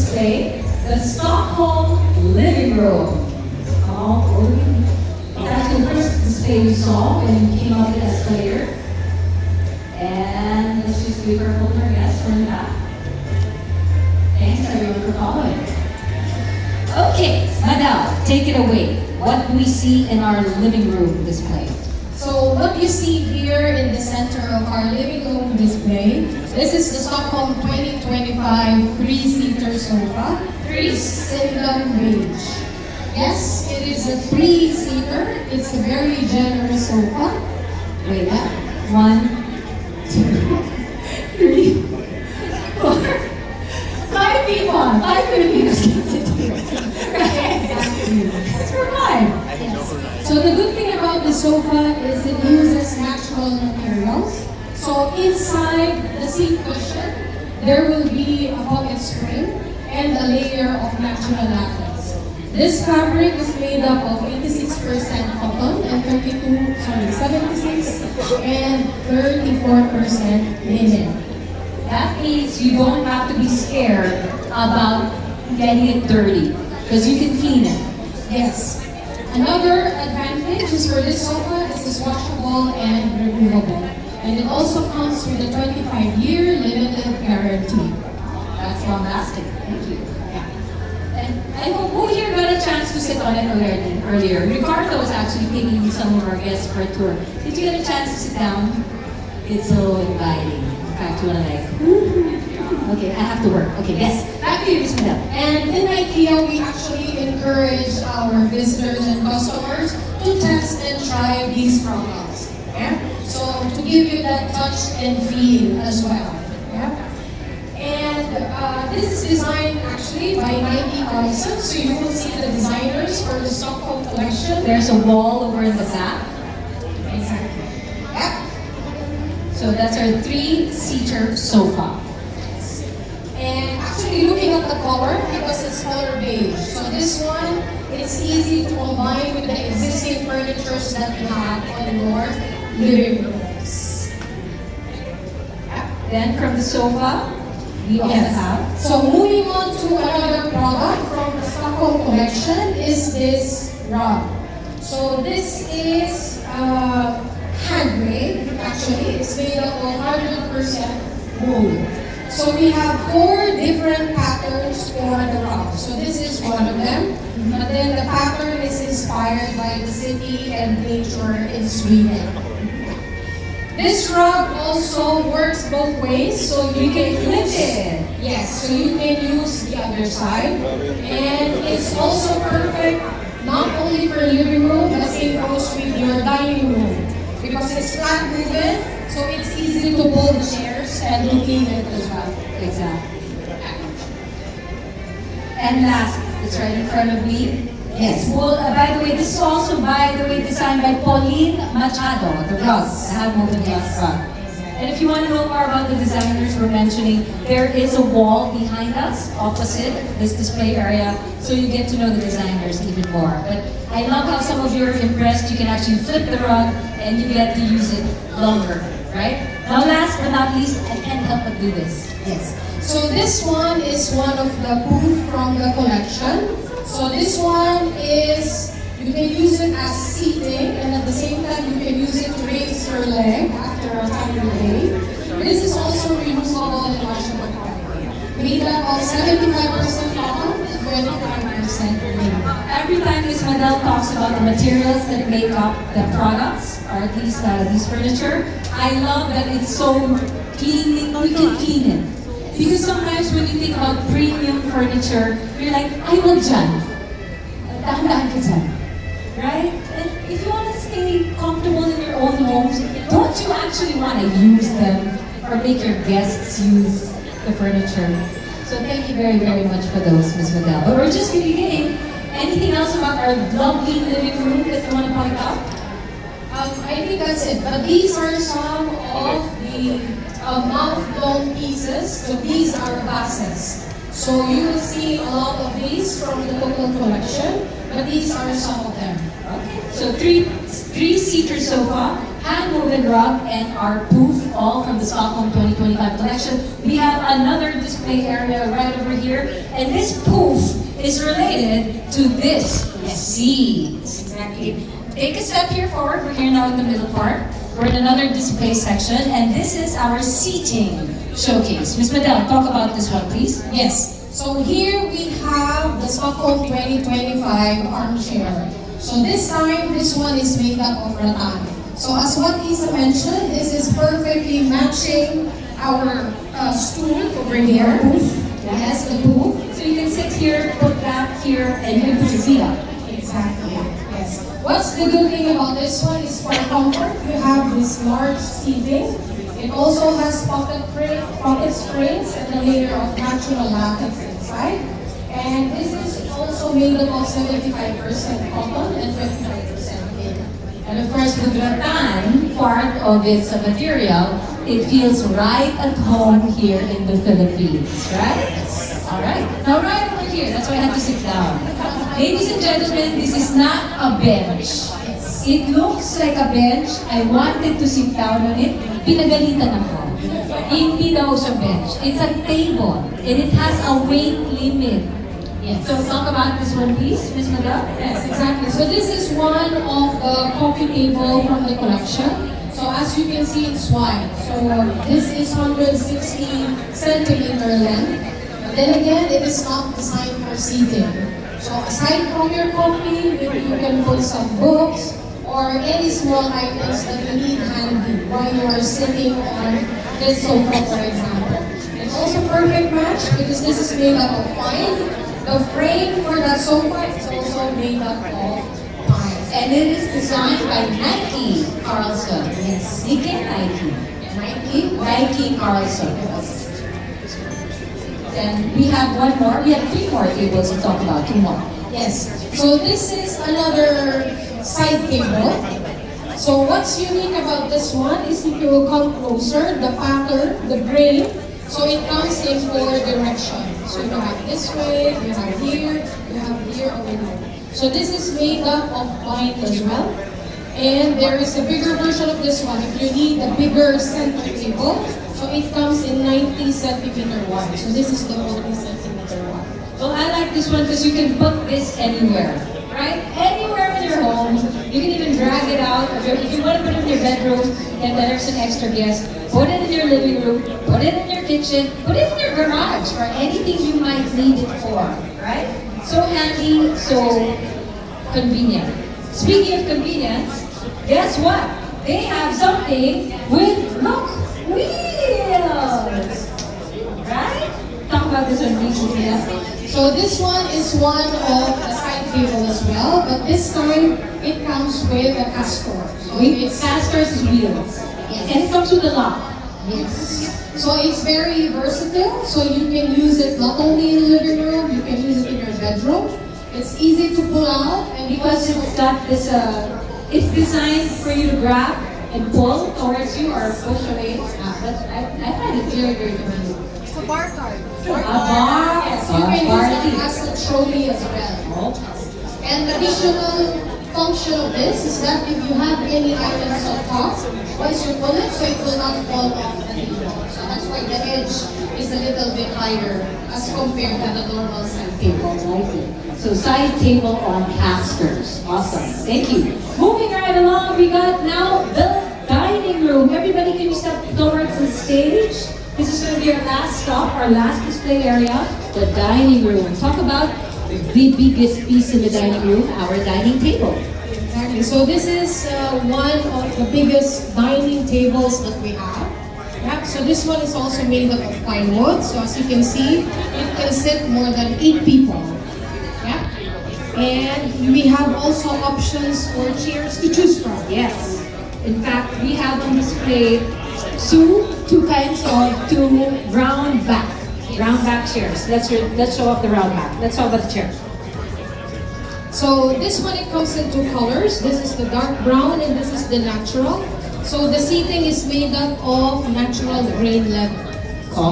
display, the Stockholm living room. It's actually the first display we saw when we came up the escalator. And let's just give our folder a guess from the back. Thanks everyone for following. Okay, Madal, take it away. What do we see in our living room display? So what you see here in the center of our living room display, this is the Stockholm 2025 three-seater sofa, cinnamon beige. Yes, it is a three-seater. It's a very generous sofa. Wait, yeah. 1, 2, 3, 4. 5 people. 5 Filipinos can sit here. Right? That's for 5. So the good thing about the sofa is it uses natural materials. So inside the seat cushion, there will be a pocket spring and a layer of natural latex. This fabric is made up of 86% cotton and 76 and 34% linen. That means you don't have to be scared about getting it dirty because you can clean it. Yes. Another advantage is for this sofa, this is washable and removable. And it also comes with a 25-year limited guarantee. That's long lasting. Thank you. Yeah. And I hope who here got a chance to sit on it earlier. Ricardo was actually taking some of our guests for a tour. Did you get a chance to sit down? It's so inviting. In fact, you want to like, okay, I have to work. Okay, yes. Back to you, Ms. Madam. And in IKEA, we actually encourage our visitors and customers to test and try these products. Yeah? So to give you that touch and feel as well. Yeah? And this is designed actually by 90 artisans. So you will see the designers for the Stockholm collection. There's a wall over in the back. Exactly. Yeah. So that's our three-seater sofa. And actually looking at the color, because it's color beige. So this one, it's easy to combine with the existing furnitures that you have on your living rooms. Then from the sofa, we also have. So moving on to another product from the Stockholm collection is this rug. So this is handmade. Actually, it's made up of 100% wool. So we have 4 different patterns for the rug. So this is one of them. But then the pattern is inspired by the city and nature in Sweden. This rug also works both ways. So you can flip it. Yes, so you can use the other side. And it's also perfect not only for living room, but same goes with your dining room. Because it's flat moving, so it's easy to pull the chairs and to clean it as well. Exactly. And last, it's right in front of me. Yes. Well, by the way, this is also, designed by Pauline Machado, the rug, the hand-woven rug. And if you want to know more about the designers we're mentioning, there is a wall behind us, opposite this display area, so you get to know the designers even more. But I love how some of you are impressed. You can actually flip the rug and you get to use it longer, right? Now last but not least, I can't help but do this. Yes. So this one is one of the poof from the collection. So this one is, you can use it as seating, and at the same time you can use it to raise your leg after a tiring day. This is also removable and washable cotton. Made up of 75% cotton and 25% linen. Every time Ms. Madel talks about the materials that make up the products, or at least these furniture, I love that it's so clean, you can clean it. Because sometimes when you think about premium furniture, you're like, I want dyan. Dahan-dahan ka dyan. Right? And if you want to stay comfortable in your own homes, don't you actually want to use them or make your guests use the furniture? So thank you very, very much for those, Ms. Madel. But we're just beginning. Anything else about our lovely living room that you want to point out? I think that's it. But these are some of the mouth-blown pieces. So these are vases. So you will see a lot of these from the total collection, but these are some of them. Okay. So three-seater sofa, hand-woven rug and our booth, all from the Stockholm 2025 collection. We have another display area right over here, and this booth is related to this seat. Exactly. Take a step here forward. We're here now in the middle part. We're in another display section, and this is our seating showcase. Ms. Madel, talk about this one, please. Yes. So here we have the Stockholm 2025 armchair. So this time, this one is made up of rattan. So as what Isa mentioned, this is perfectly matching our stool over here. Yes, the booth. So you can sit here, put that here, and you can put your feet up. Exactly. Yes. What's the good thing about this one is for comfort, you have this large seating. It also has pocket springs and a layer of natural latex inside. And this is also made up of 75% cotton and 25% linen. And of course, with rattan, part of its material, it feels right at home here in the Philippines, right? All right. Now, right over here, that's why I had to sit down. Ladies and gentlemen, this is not a bench. It looks like a bench. I wanted to sit down on it. Pinagalitan ako. Hindi daw siya bench. It's a table, and it has a weight limit. Yes. So talk about this one, please, Ms. Madel. Yes, exactly. So this is one of the coffee table from the collection. So as you can see, it's wide. So this is 160 centimeter length. But then again, it is not designed for seating. So aside from your coffee, maybe you can put some books or any small items that you need handy while you are sitting on this sofa, for example. It's also perfect match because this is made up of pine. The frame for that sofa is also made up of pine. And it is designed by Nike Carlson. Yes. Nike Carlson. Then we have one more. We have 3 more tables to talk about. 2 more. Yes. So this is another side table. So what's unique about this one is if you will come closer, the pattern, the grain, so it comes in 4 directions. So you have this way, you have here over here. So this is made up of pine as well. And there is a bigger version of this one. If you need a bigger center table, so it comes in 90 centimeter wide. So this is the 40 centimeter wide. Well, I like this one because you can put this anywhere, right? Anywhere in your home. You can even drag it out. If you want to put it in your bedroom and there's an extra guest, put it in your living room, put it in your kitchen, put it in your garage for anything you might need it for, right? So handy, so convenient. Speaking of convenience, guess what? They have something with, look, wheels! Right? Talk about this one, please, Sophia. So this one is one of the side table as well, but this time it comes with a castor. So it's Castors is wheels. Yes. And it comes with a lock. Yes. So it's very versatile. So you can use it not only in the living room, you can use it in your bedroom. It's easy to pull out, and Because it's got this, it's designed for you to grab and pull towards you or push away. But I find it very, very convenient. It's a bar card. A bar? Yes, you can use Party. it as a trolley as well. And additional function of this is that if you have any items on top, once you pull it, so it will not fall off the table. So that's why the edge is a little bit higher as compared to the normal side table. So side table on casters. Awesome. Thank you. Moving right along, we got now the dining room. Everybody can you step towards the stage? This is going to be our last stop, our last display area, the dining room. Talk about the biggest piece in the dining room, our dining table. Exactly. So this is one of the biggest dining tables that we have. Yep. So this one is also made up of pine wood. So as you can see, it can sit more than 8 people. Yeah. And we have also options for chairs to choose from. Yes. In fact, we have on display two kinds of round back chairs. Let's show off the round back. Let's talk about the chair. So this one, it comes in 2 colors. This is the dark brown and this is the natural. So the seating is made up of natural grain leather.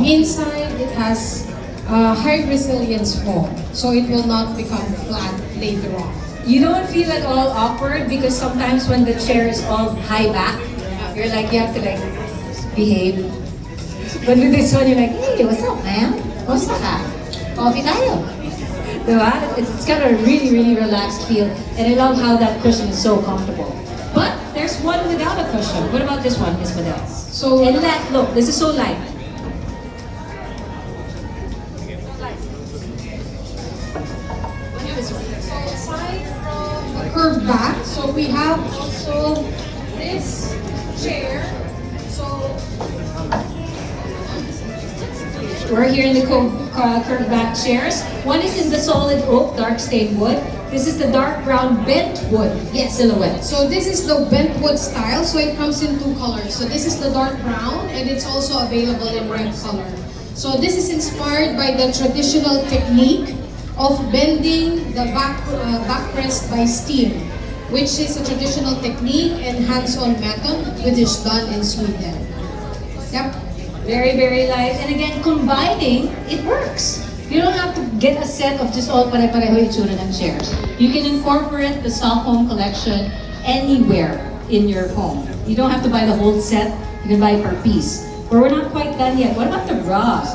Inside, it has high resilience foam, so it will not become flat later on. You don't feel at all awkward because sometimes when the chair is all high back, You're like, you have to like behave. But with this one, you're like, hey, what's up, man? What's up? Coffee tayo. Diba? It's got a really, really relaxed feel. And I love how that cushion is so comfortable. But there's one without a cushion. What about this one, Miss Madel? So And look, this is so light. This one. So aside from the curved back, so we have also this chair. So We're here in the curved back chairs. One is in the solid oak, dark stained wood. This is the dark brown bent wood silhouette. So this is the bent wood style, so it comes in two colors. So this is the dark brown, and it's also available in red color. So this is inspired by the traditional technique of bending the backrest by steam, which is a traditional technique and hands-on method which is done in Sweden. Yep. Very, very light. And again, combining, it works. You don't have to get a set of just all pare-pareho itsura ng chairs. You can incorporate the Stockholm collection anywhere in your home. You don't have to buy the whole set. You can buy per piece. But we're not quite done yet. What about the rug?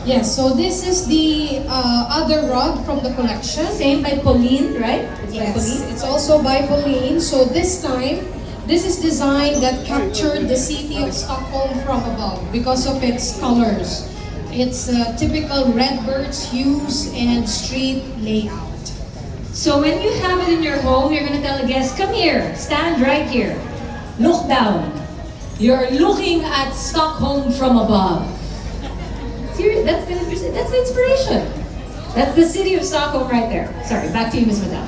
Yes, so this is the other rug from the collection. Same by Pauline, right? It's by Yes, Pauline. it's also by Pauline. So this time, this is design that captured the city of Stockholm from above because of its colors. It's typical redbirds hues and street layout. So when you have it in your home, you're gonna tell a guest, come here, stand right here. Look down. You're looking at Stockholm from above. Seriously, that's the inspiration. That's the city of Stockholm right there. Sorry, back to you, Ms. Madal.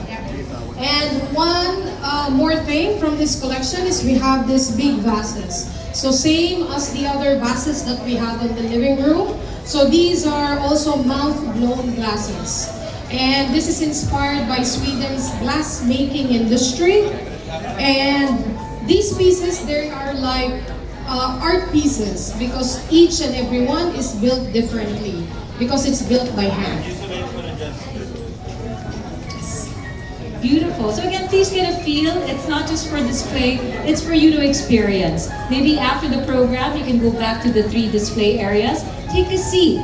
And one more thing from this collection is we have these big vases. So same as the other vases that we have in the living room. So these are also mouth-blown glasses. And this is inspired by Sweden's glass-making industry. And these pieces, they are like art pieces because each and every one is built differently because it's built by hand. Beautiful. So again, please get a feel. It's not just for display, it's for you to experience. Maybe after the program, you can go back to the 3 display areas, take a seat,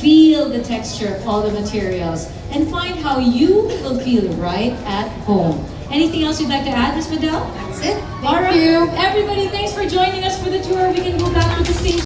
feel the texture of all the materials, and find how you will feel right at home. Anything else you'd like to add, Ms. Madel? That's it. All Thank right. you. Everybody, thanks for joining us for the tour. We can go back to the stage.